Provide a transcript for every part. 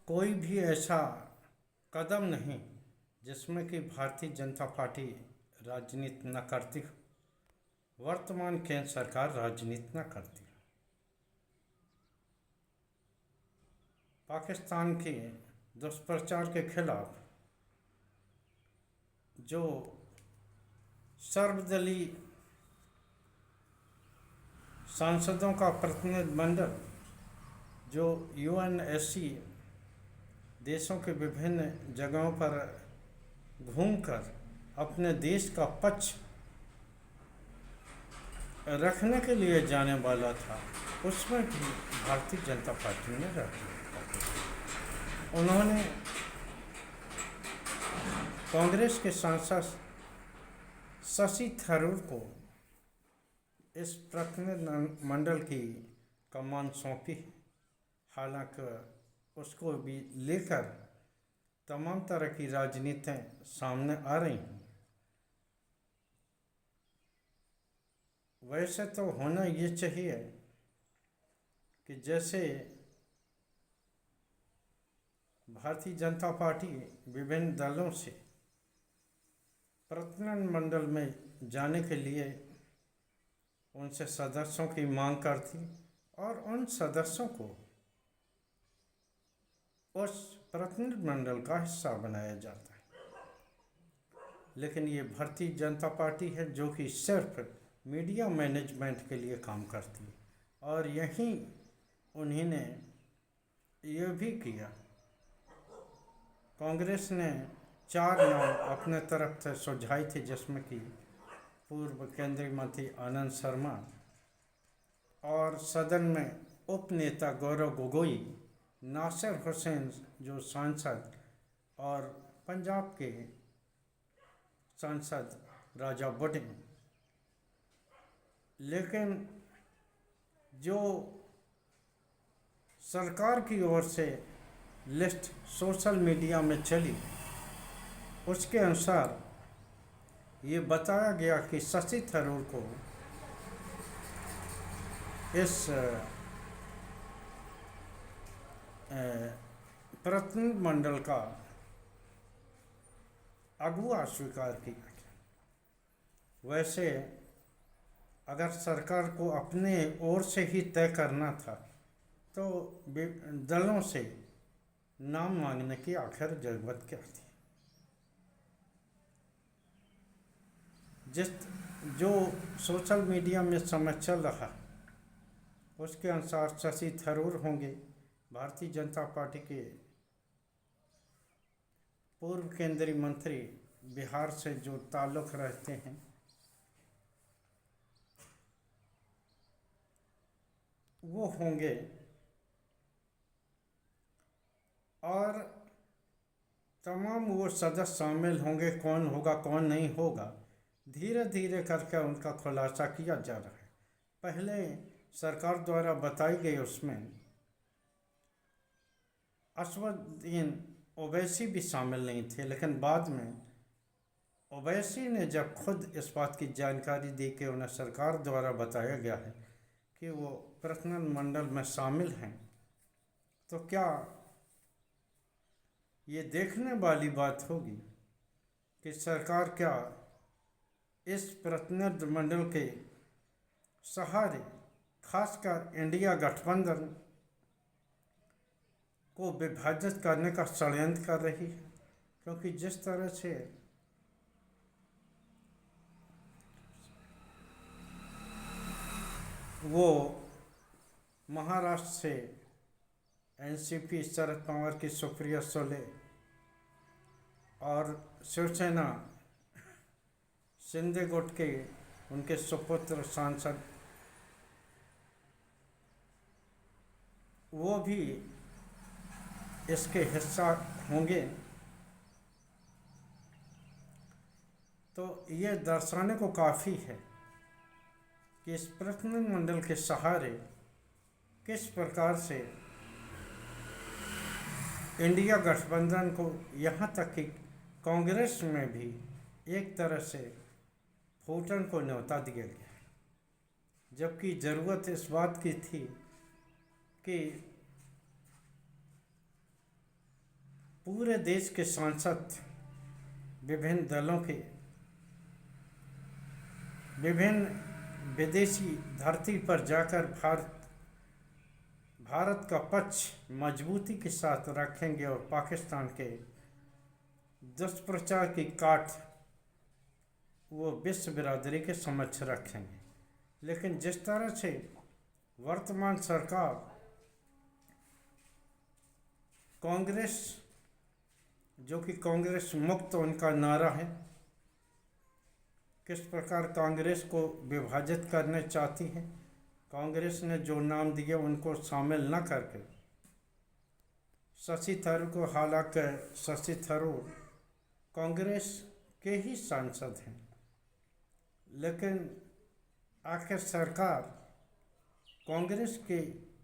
कोई भी ऐसा कदम नहीं जिसमें कि भारतीय जनता पार्टी राजनीति न करती हो। वर्तमान केंद्र सरकार राजनीति न करती हो। पाकिस्तान के दुष्प्रचार के खिलाफ जो सर्वदलीय सांसदों का प्रतिनिधिमंडल जो यूएनएससी देशों के विभिन्न जगहों पर घूमकर अपने देश का पक्ष रखने के लिए जाने वाला था, उसमें भी भारतीय जनता पार्टी ने रखा। उन्होंने कांग्रेस के सांसद शशि थरूर को इस प्रतिनिधिमंडल की कमान सौंपी। हालांकि उसको भी लेकर तमाम तरह की राजनीतियाँ सामने आ रही हैं। वैसे तो होना ये चाहिए कि जैसे भारतीय जनता पार्टी विभिन्न दलों से प्रतिनिधिमंडल में जाने के लिए उनसे सदस्यों की मांग करती और उन सदस्यों को उस प्रतिनिधिमंडल का हिस्सा बनाया जाता है। लेकिन ये भारतीय जनता पार्टी है जो कि सिर्फ मीडिया मैनेजमेंट के लिए काम करती है, और यहीं उन्होंने ये भी किया। कांग्रेस ने 4 नाम अपने तरफ से सुझाई थी, जिसमें कि पूर्व केंद्रीय मंत्री आनंद शर्मा और सदन में उप नेता गौरव गोगोई, नासिर हुसैन जो सांसद, और पंजाब के सांसद राजा बुड्ढे। लेकिन जो सरकार की ओर से लिस्ट सोशल मीडिया में चली, उसके अनुसार ये बताया गया कि शशि थरूर को इस प्रतिनिधिमंडल का अगुवा स्वीकार किया गया। वैसे अगर सरकार को अपने ओर से ही तय करना था तो दलों से नाम मांगने की आखिर जरूरत क्या थी। जो सोशल मीडिया में समय चल रहा उसके अनुसार शशि थरूर होंगे भारतीय जनता पार्टी के पूर्व केंद्रीय मंत्री, बिहार से जो ताल्लुक़ रखते हैं, वो होंगे। और तमाम वो सदस्य शामिल होंगे। कौन होगा कौन नहीं होगा, धीरे धीरे करके उनका खुलासा किया जा रहा है। पहले सरकार द्वारा बताई गई उसमें असदुद्दीन ओवैसी भी शामिल नहीं थे, लेकिन बाद में ओवैसी ने जब खुद इस बात की जानकारी दी कि उन्हें सरकार द्वारा बताया गया है कि वो प्रतिनिधिमंडल में शामिल हैं, तो क्या ये देखने वाली बात होगी कि सरकार क्या इस प्रतिनिधिमंडल के सहारे खासकर इंडिया गठबंधन को विभाजित करने का षड्यंत्र कर रही है। क्योंकि जिस तरह से वो महाराष्ट्र से एनसीपी शरद पवार की सुप्रिया सुले और शिवसेना शिंदे गुट के उनके सुपुत्र सांसद वो भी इसके हिस्सा होंगे, तो ये दर्शाने को काफ़ी है कि इस प्रतिनिधिमंडल के सहारे किस प्रकार से इंडिया गठबंधन को, यहाँ तक कि कांग्रेस में भी एक तरह से फूटन को न्योता दिया गया, जबकि ज़रूरत इस बात की थी कि देश के सांसद विभिन्न दलों के विभिन्न विदेशी धरती पर जाकर भारत का पक्ष मजबूती के साथ रखेंगे और पाकिस्तान के दुष्प्रचार की काट वो विश्व बिरादरी के समक्ष रखेंगे। लेकिन जिस तरह से वर्तमान सरकार कांग्रेस, जो कि कांग्रेस मुक्त उनका नारा है, किस प्रकार कांग्रेस को विभाजित करना चाहती है, कांग्रेस ने जो नाम दिए उनको शामिल न करके शशि थरूर को, हालांकि शशि थरूर कांग्रेस के ही सांसद हैं, लेकिन आखिर सरकार कांग्रेस के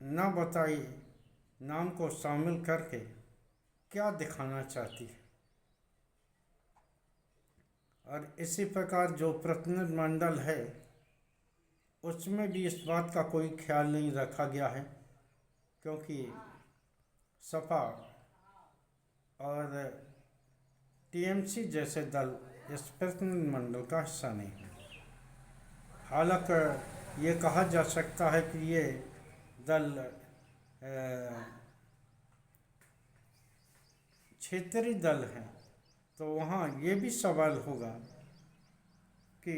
न बताए नाम को शामिल करके क्या दिखाना चाहती है। और इसी प्रकार जो प्रतिनिधिमंडल है उसमें भी इस बात का कोई ख्याल नहीं रखा गया है, क्योंकि सपा और टीएमसी जैसे दल इस प्रतिनिधिमंडल का हिस्सा नहीं है। हालांकि ये कहा जा सकता है कि ये दल क्षेत्रीय दल हैं, तो वहाँ ये भी सवाल होगा कि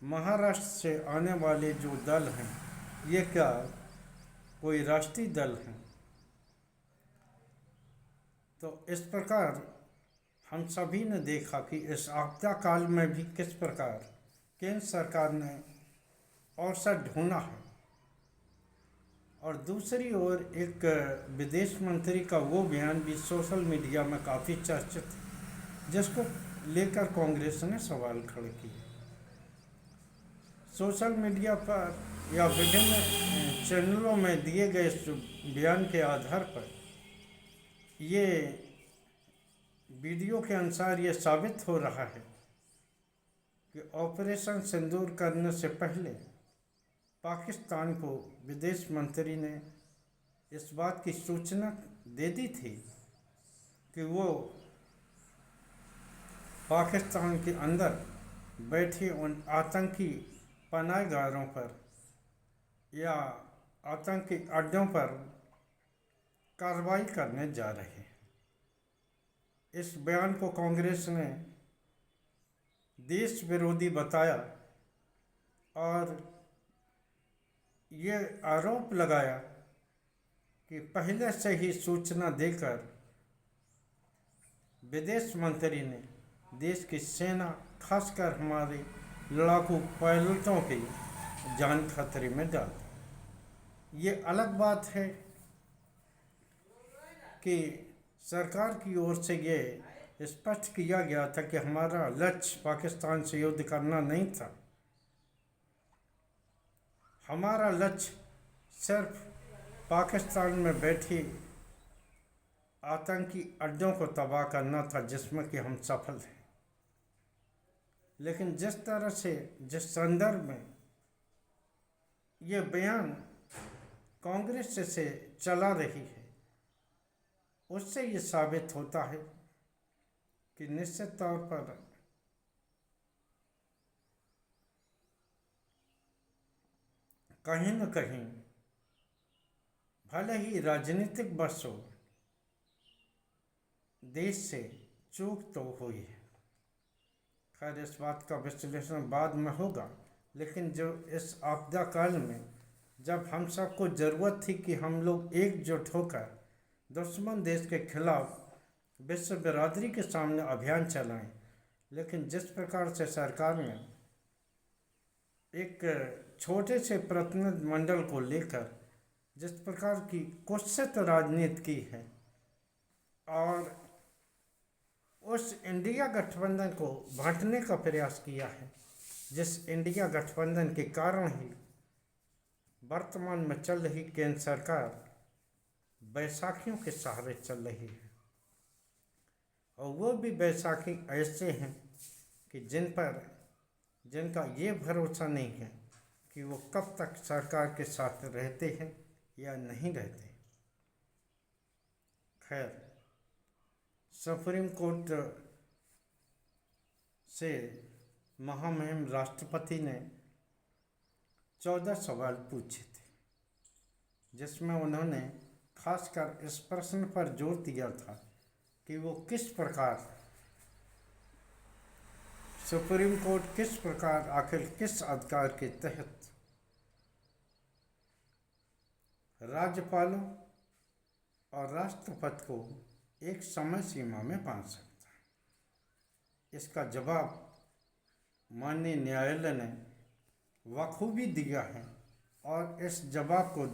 महाराष्ट्र से आने वाले जो दल हैं ये क्या कोई राष्ट्रीय दल हैं। तो इस प्रकार हम सभी ने देखा कि इस आपदा काल में भी किस प्रकार केंद्र सरकार ने अवसर ढूंढा है। और दूसरी ओर एक विदेश मंत्री का वो बयान भी सोशल मीडिया में काफ़ी चर्चित है, जिसको लेकर कांग्रेस ने सवाल खड़े किए। सोशल मीडिया पर या विभिन्न चैनलों में दिए गए बयान के आधार पर ये वीडियो के अनुसार ये साबित हो रहा है कि ऑपरेशन सिंदूर करने से पहले पाकिस्तान को विदेश मंत्री ने इस बात की सूचना दे दी थी कि वो पाकिस्तान के अंदर बैठे उन आतंकी पनाहगाहों पर या आतंकी अड्डों पर कार्रवाई करने जा रहे हैं। इस बयान को कांग्रेस ने देश विरोधी बताया और ये आरोप लगाया कि पहले से ही सूचना देकर विदेश मंत्री ने देश की सेना, खासकर हमारे लड़ाकू पायलटों की जान खतरे में डाल दी। ये अलग बात है कि सरकार की ओर से ये स्पष्ट किया गया था कि हमारा लक्ष्य पाकिस्तान से युद्ध करना नहीं था, हमारा लक्ष्य सिर्फ पाकिस्तान में बैठी आतंकी अड्डों को तबाह करना था, जिसमें कि हम सफल हैं। लेकिन जिस तरह से, जिस संदर्भ में ये बयान कांग्रेस से चला रही है, उससे ये साबित होता है कि निश्चित तौर पर कहीं न कहीं भले ही राजनीतिक बस हो, देश से चूक तो हुई है। खैर, इस बात का विश्लेषण बाद में होगा, लेकिन जो इस आपदा काल में जब हम सबको ज़रूरत थी कि हम लोग एकजुट होकर दुश्मन देश के खिलाफ विश्व बिरादरी के सामने अभियान चलाएं, लेकिन जिस प्रकार से सरकार ने एक छोटे से प्रतिनिधिमंडल को लेकर जिस प्रकार की कुत्सित राजनीति की है और उस इंडिया गठबंधन को बांटने का प्रयास किया है, जिस इंडिया गठबंधन के कारण ही वर्तमान में चल रही केंद्र सरकार बैसाखियों के सहारे चल रही है। और वो भी बैसाखी ऐसे हैं कि जिनका ये भरोसा नहीं है कि वो कब तक सरकार के साथ रहते हैं या नहीं रहते। खैर, सुप्रीम कोर्ट से महामहिम राष्ट्रपति ने 14 सवाल पूछे थे, जिसमें उन्होंने खासकर इस प्रश्न पर जोर दिया था कि वो किस प्रकार सुप्रीम कोर्ट किस प्रकार आखिर किस अधिकार के तहत राज्यपालों और राष्ट्रपति को एक समय सीमा में बांध सकता है। इसका जवाब माननीय न्यायालय ने बखूबी दिया है और इस जवाब को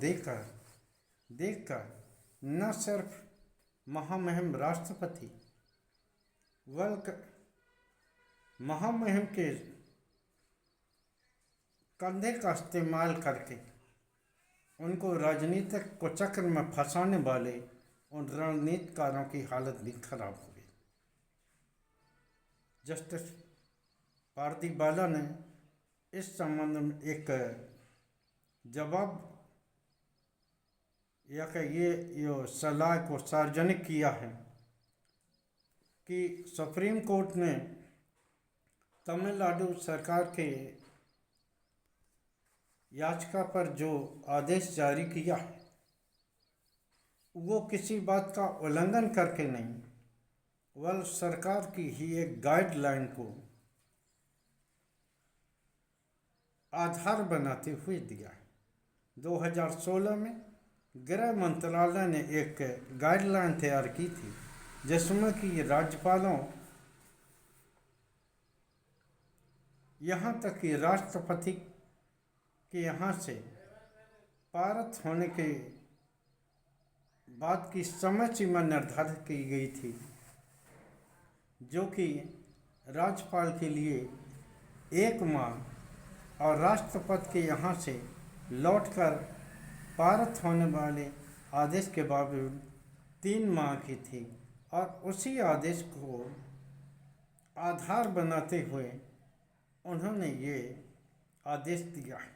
देखकर न सिर्फ महामहिम राष्ट्रपति बल्कि महामहिम के कंधे का इस्तेमाल करके उनको राजनीतिक कुचक्र में फंसाने वाले उन रणनीतिकारों की हालत भी खराब हो गई। जस्टिस पारदीवाला ने इस संबंध में एक जवाब या कि ये सलाह को सार्वजनिक किया है कि सुप्रीम कोर्ट ने तमिलनाडु सरकार के याचिका पर जो आदेश जारी किया है वो किसी बात का उल्लंघन करके नहीं, बल्कि सरकार की ही एक गाइडलाइन को आधार बनाते हुए दिया है। 2016 में गृह मंत्रालय ने एक गाइडलाइन तैयार की थी, जिसमें कि राज्यपालों यहाँ तक कि राष्ट्रपति के यहाँ से पारित होने के बाद की समय सीमा निर्धारित की गई थी, जो कि राज्यपाल के लिए 1 माह और राष्ट्रपति के यहाँ से लौटकर पारित होने वाले आदेश के बावजूद 3 माह की थी। और उसी आदेश को आधार बनाते हुए उन्होंने ये आदेश दिया है।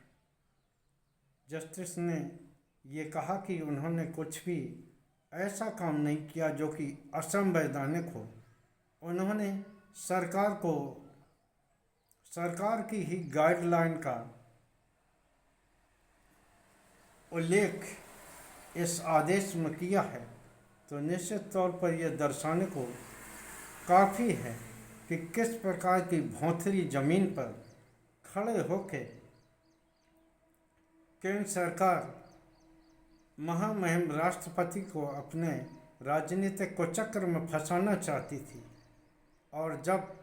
जस्टिस ने ये कहा कि उन्होंने कुछ भी ऐसा काम नहीं किया जो कि असंवैधानिक हो। उन्होंने सरकार की ही गाइडलाइन का उल्लेख इस आदेश में किया है, तो निश्चित तौर पर यह दर्शाने को काफ़ी है कि किस प्रकार की भौंथरी जमीन पर खड़े होकर केंद्र सरकार महामहिम राष्ट्रपति को अपने राजनीतिक कुचक्र में फंसाना चाहती थी। और जब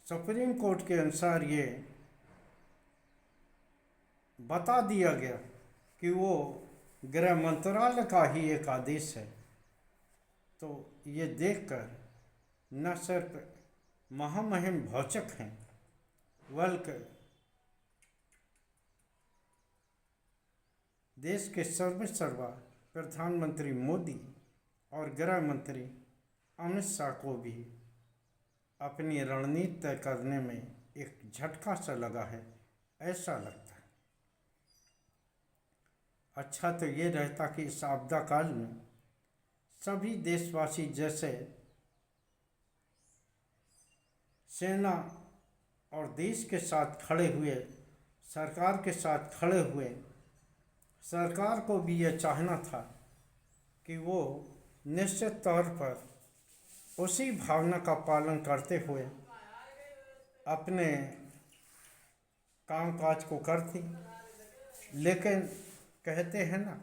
सुप्रीम कोर्ट के अनुसार ये बता दिया गया कि वो गृह मंत्रालय का ही एक आदेश है, तो ये देखकर न सिर्फ महामहिम भौचक हैं, बल्कि देश के सर्वा प्रधानमंत्री मोदी और गृह मंत्री अमित शाह को भी अपनी रणनीति तय करने में एक झटका सा लगा है, ऐसा लगता है। अच्छा तो ये रहता कि इस आपदा काल में सभी देशवासी जैसे सेना और देश के साथ खड़े हुए, सरकार के साथ खड़े हुए, सरकार को भी यह चाहना था कि वो निश्चित तौर पर उसी भावना का पालन करते हुए अपने कामकाज को करती। लेकिन कहते हैं ना,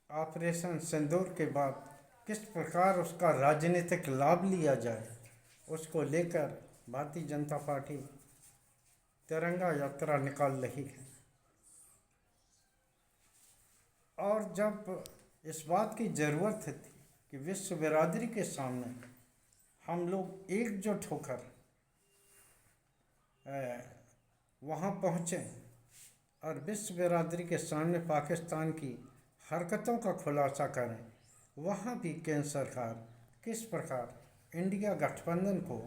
ऑपरेशन सिंदूर के बाद किस प्रकार उसका राजनीतिक लाभ लिया जाए, उसको लेकर भारतीय जनता पार्टी तिरंगा यात्रा निकाल रही है। और जब इस बात की ज़रूरत थी कि विश्व बिरादरी के सामने हम लोग एकजुट होकर वहाँ पहुँचे और विश्व बिरादरी के सामने पाकिस्तान की हरकतों का खुलासा करें, वहाँ भी केंद्र सरकार किस प्रकार इंडिया गठबंधन को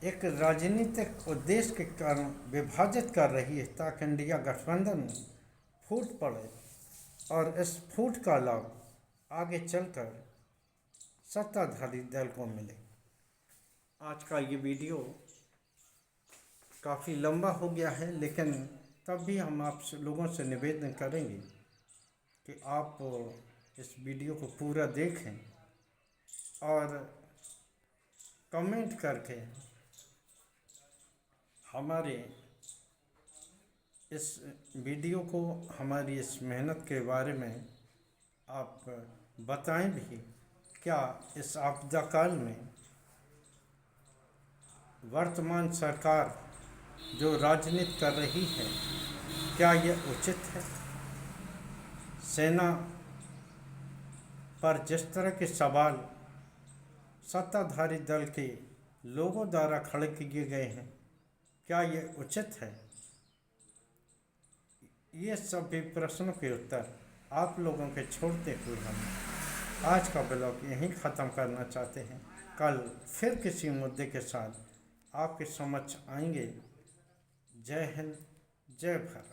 एक राजनीतिक उद्देश्य के कारण विभाजित कर रही है, ताकि इंडिया गठबंधन में फूट पड़े और इस फूट का लाभ आगे चलकर सत्ताधारी दल को मिले। आज का ये वीडियो काफ़ी लंबा हो गया है, लेकिन तब भी हम आप लोगों से निवेदन करेंगे कि आप इस वीडियो को पूरा देखें और कमेंट करके हमारे इस वीडियो को, हमारी इस मेहनत के बारे में आप बताएं भी। क्या इस आपदा काल में वर्तमान सरकार जो राजनीति कर रही है, क्या यह उचित है? सेना पर जिस तरह के सवाल सत्ताधारी दल के लोगों द्वारा खड़े किए गए हैं, क्या यह उचित है? ये सभी प्रश्नों के उत्तर आप लोगों के छोड़ते हुए हम आज का ब्लॉग यहीं ख़त्म करना चाहते हैं। कल फिर किसी मुद्दे के साथ आपके समक्ष आएंगे। जय हिंद, जय भारत।